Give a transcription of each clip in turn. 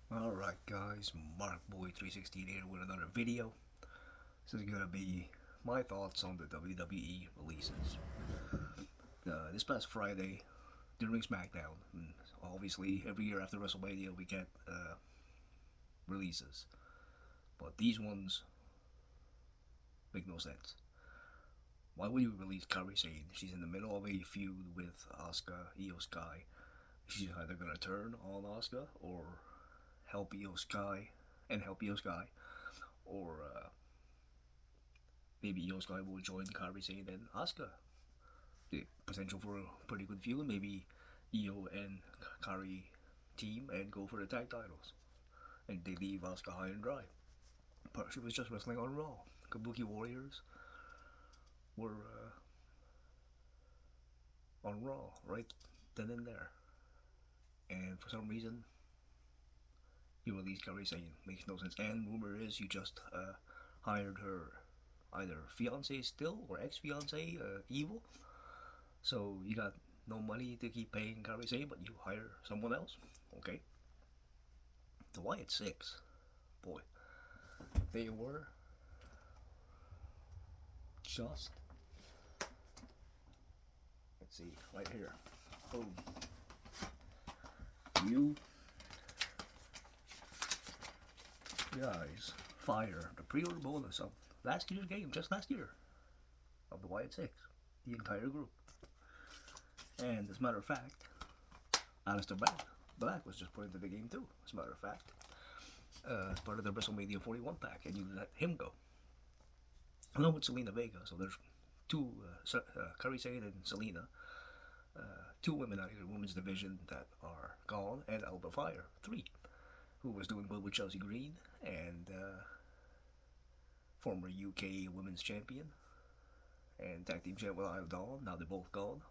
Alright guys, MarkBoy316 here with another video. This is gonna be my thoughts on the WWE releases. This past Friday, during SmackDown, and obviously every year after WrestleMania we get releases. But these ones make no sense. Why would you release Kairi Sane? She's in the middle of a feud with Asuka, Io Sky. She's either gonna turn on Asuka or help Io Sky and help Io Sky, or maybe Io Sky will join Kairi Sane and Asuka. The potential for a pretty good feud. Maybe Io and Kairi team and go for the tag titles. And they leave Asuka high and dry. But she was just wrestling on Raw. Kabuki Warriors were on Raw right then and there. And for some reason, you release Kairi Sane. Makes no sense. And rumor is you just hired her either fiance still or ex fiance, Evil. So you got no money to keep paying Kairi Sane, but you hire someone else. Okay. The Wyatt Six, boy, they were just, let's see, right here. Boom. You guys fire the pre-order bonus of last year's game, just last year, of the Wyatt Six, the entire group. And as a matter of fact, Alistair Black was just put into the game too. As a matter of fact, as part of the WrestleMania 41 pack, and you let him go along with Selena Vega. So there's two, Kairi Sane and Selena, two women out of the women's division that are gone, and Alba Fire, three, who was doing well with Chelsea Green and former UK Women's Champion and Tag Team Champ with Isle Dawn. Now they're both gone.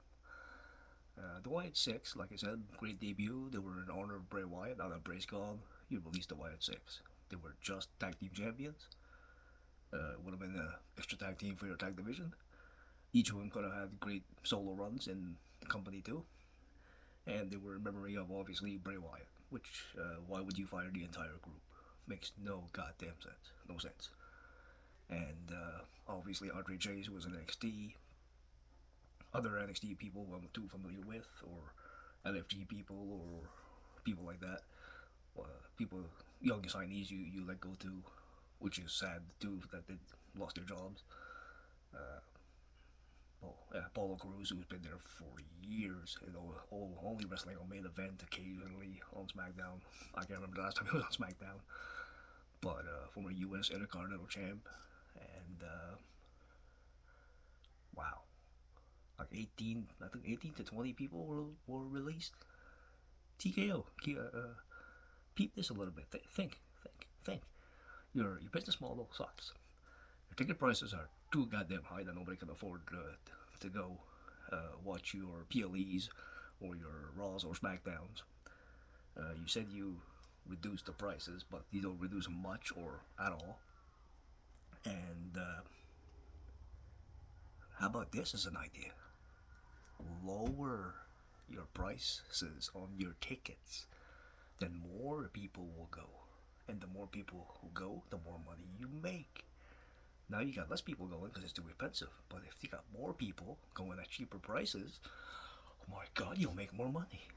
The Wyatt Six, like I said, great debut. They were in honor of Bray Wyatt. Now that Bray's gone, you released the Wyatt Six. They were just tag team champions. Would have been an extra tag team for your tag division. Each of them could have had great solo runs in the company too. And they were in memory of obviously Bray Wyatt. Which why would you fire the entire group? Makes no goddamn sense. No sense. And obviously Andre Chase was in NXT. Other NXT people I'm too familiar with, or LFG people, or people like that. People, young signees you let go to, which is sad too that they lost their jobs. Uh, Apollo Cruz, who's been there for years, only wrestling on main event, occasionally on SmackDown. I can't remember the last time he was on SmackDown, but former U.S. Intercontinental Champ, and wow, like 18, I think 18 to 20 people were released. TKO, peep this a little bit. Think. Your business model sucks. Your ticket prices are too goddamn high that nobody can afford to go watch your PLEs or your Raws or SmackDowns. You said you reduce the prices, but you don't reduce them much or at all. And how about this as an idea? Lower your prices on your tickets, then more people will go. And the more people who go, the more money you make. Now you got less people going because it's too expensive. But if you got more people going at cheaper prices, oh my god, you'll make more money.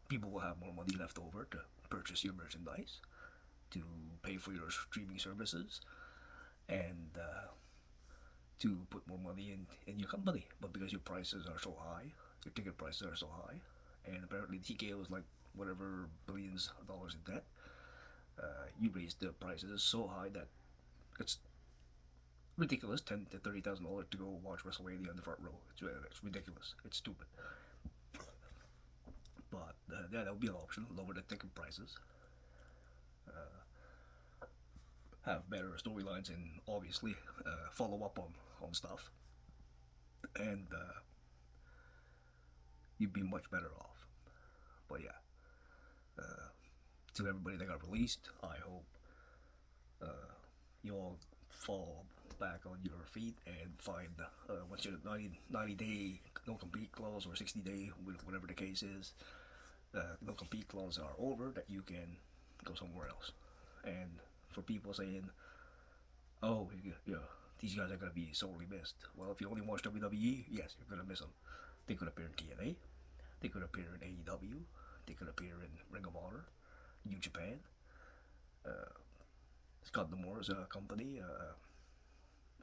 People will have more money left over to purchase your merchandise, to pay for your streaming services, and to put more money in your company. But because your prices are so high, your ticket prices are so high, and apparently TKO is like whatever billions of dollars in debt, you raise the prices so high that it's ridiculous. $10,000 to $30,000 to go watch WrestleMania in the front row. It's ridiculous. It's stupid. But yeah, that would be an option. Lower the ticket prices. Have better storylines and obviously follow up on stuff. And you'd be much better off. But yeah, to everybody that got released, I hope you all fall back on your feet and find once your 90-day no compete clause or 60-day, whatever the case is, no compete clause are over, that you can go somewhere else. And for people saying, "Oh, yeah, these guys are gonna be sorely missed." Well, if you only watch WWE, yes, you're gonna miss them. They could appear in TNA. They could appear in AEW. They could appear in Ring of Honor, New Japan. Uh, Scott D'Amore's company.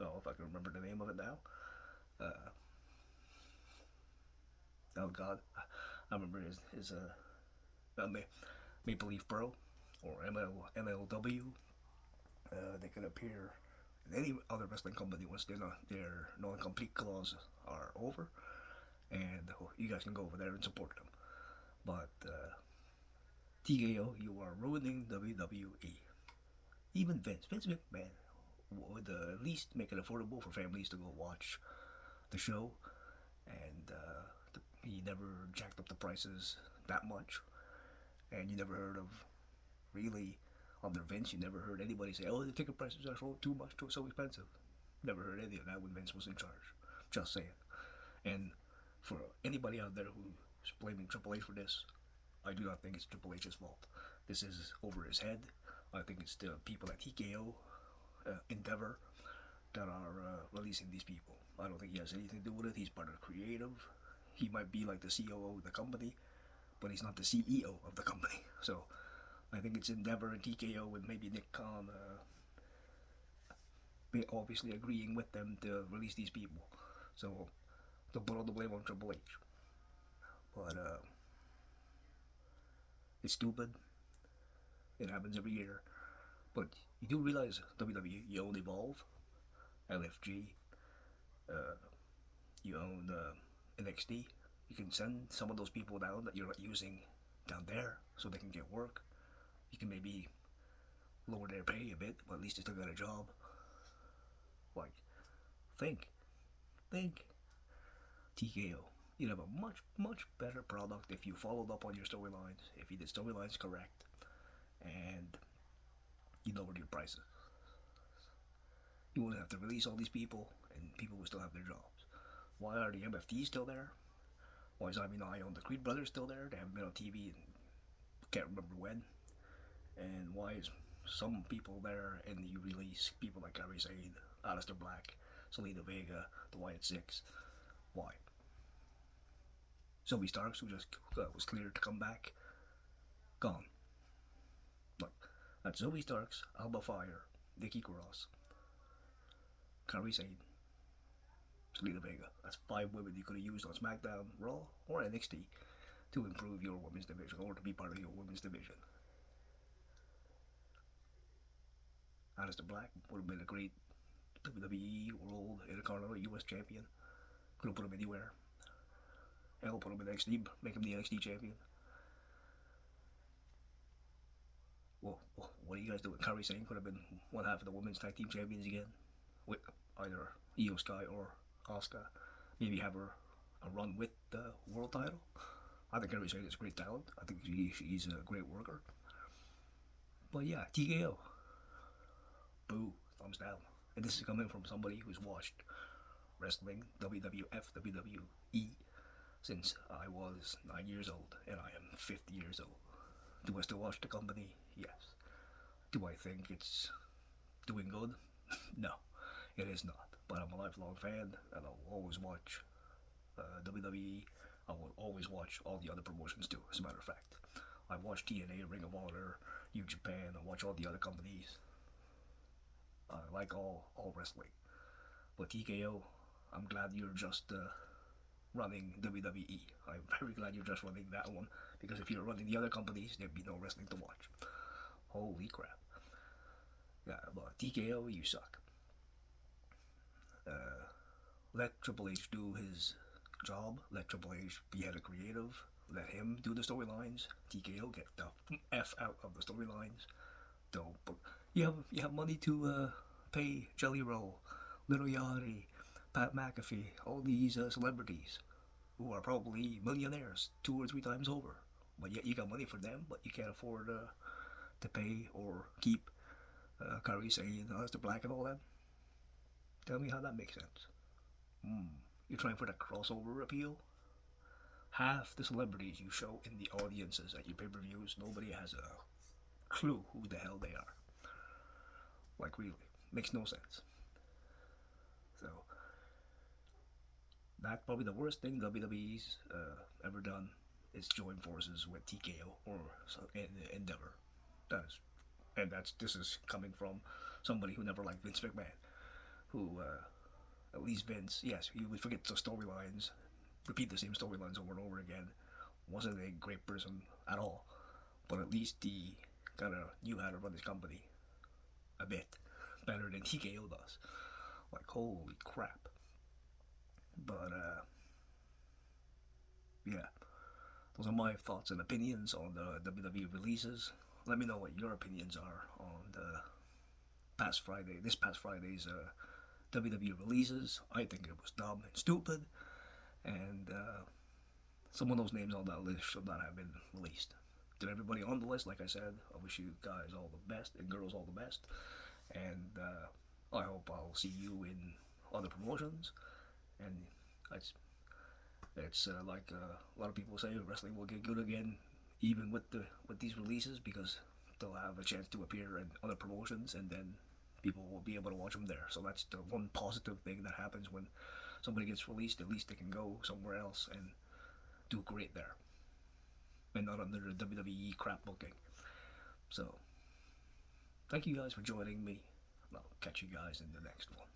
Oh, if I can remember the name of it now. Uh, oh God, I remember his Maple Leaf Pro or MLW. They could appear in any other wrestling company once their non-compete clause are over, and you guys can go over there and support them. But TKO, you are ruining WWE. Even Vince McMahon would at least make it affordable for families to go watch the show, and he never jacked up the prices that much. And you never heard of really under Vince. You never heard anybody say, "Oh, the ticket prices are too much, so expensive." Never heard any of that when Vince was in charge. Just saying. And for anybody out there who's blaming Triple H for this, I do not think it's Triple H's fault. This is over his head. I think it's the people at TKO, Endeavor, that are releasing these people. I don't think he has anything to do with it. He's part of creative. He might be like the COO of the company, but he's not the CEO of the company. So I think it's Endeavor and TKO and maybe Nick Khan obviously agreeing with them to release these people. So don't put all the blame on Triple H. But it's stupid. It happens every year. But you do realize WWE, you own Evolve, LFG, uh, you own NXT. You can send some of those people down that you're not using down there so they can get work. You can maybe lower their pay a bit, but at least they still got a job. Like, think, think. TKO. You'd have a much better product if you followed up on your storylines, if you did storylines correct, and you lowered your prices. You wouldn't have to release all these people, and people would still have their jobs. Why are the MFTs still there? Why is Ivy Nile and the Creed brothers still there? They haven't been on TV and can't remember when. And why is some people there and you release people like Kairi Sane, Aleister Black, Selena Vega, the Wyatt Six? Why? Zoe Starks, who just was cleared to come back, gone. Like, that's Zoe Starks, Alba Fire, Nikki Cross, Kairi Sane, Selena Vega. That's 5 women you could have used on SmackDown, Raw, or NXT to improve your women's division or to be part of your women's division. Aleister Black would have been a great WWE World Intercontinental US Champion. Could have put him anywhere. Hell, put him in NXT, make him the NXT Champion. Well, what are you guys doing? Kairi Sane could have been one half of the women's tag team champions again, with either Io Sky or Asuka. Maybe have her a run with the world title. I think Kairi Sane is a great talent. I think she's a great worker. But yeah, TKO. Boo, thumbs down. And this is coming from somebody who's watched wrestling, WWF, WWE, since I was 9 years old, and I am 50 years old. Do I still watch the company? Yes. Do I think it's doing good? No, it is not. But I'm a lifelong fan, and I'll always watch WWE. I will always watch all the other promotions too, as a matter of fact. I watch TNA, Ring of Honor, New Japan, I watch all the other companies. I like all wrestling. But TKO, I'm glad you're just running WWE. I'm very glad you're just running that one, because if you're running the other companies, there'd be no wrestling to watch. Holy crap. Yeah, but TKO, you suck. Let Triple H do his job. Let Triple H be head of creative. Let him do the storylines. TKO, get the F out of the storylines. Don't. But you have money to pay Jelly Roll, Little Yachty, Pat McAfee, all these celebrities who are probably millionaires 2 or 3 times over. But yet you got money for them, but you can't afford to pay or keep Kairi Sane, Aleister Black, and all that. Tell me how that makes sense. You're trying for that crossover appeal? Half the celebrities you show in the audiences at your pay-per-views, nobody has a clue who the hell they are. Like, really, makes no sense. So that's probably the worst thing WWE's ever done is join forces with TKO or Endeavor. That is, and that's this is coming from somebody who never liked Vince McMahon, who at least Vince, yes, he would forget the storylines, repeat the same storylines over and over again. Wasn't a great person at all, but at least he kind of knew how to run his company a bit better than TKO does. Like, holy crap. But, yeah, those are my thoughts and opinions on the WWE releases. Let me know what your opinions are on this past Friday's WWE releases. I think it was dumb and stupid, and some of those names on that list should not have been released. To everybody on the list, like I said, I wish you guys all the best and girls all the best, and I hope I'll see you in other promotions. And it's a lot of people say wrestling will get good again, even with these releases, because they'll have a chance to appear in other promotions, and then people will be able to watch them there. So that's the one positive thing that happens when somebody gets released. At least they can go somewhere else and do great there, and not under the WWE crap booking. So thank you guys for joining me. I'll catch you guys in the next one.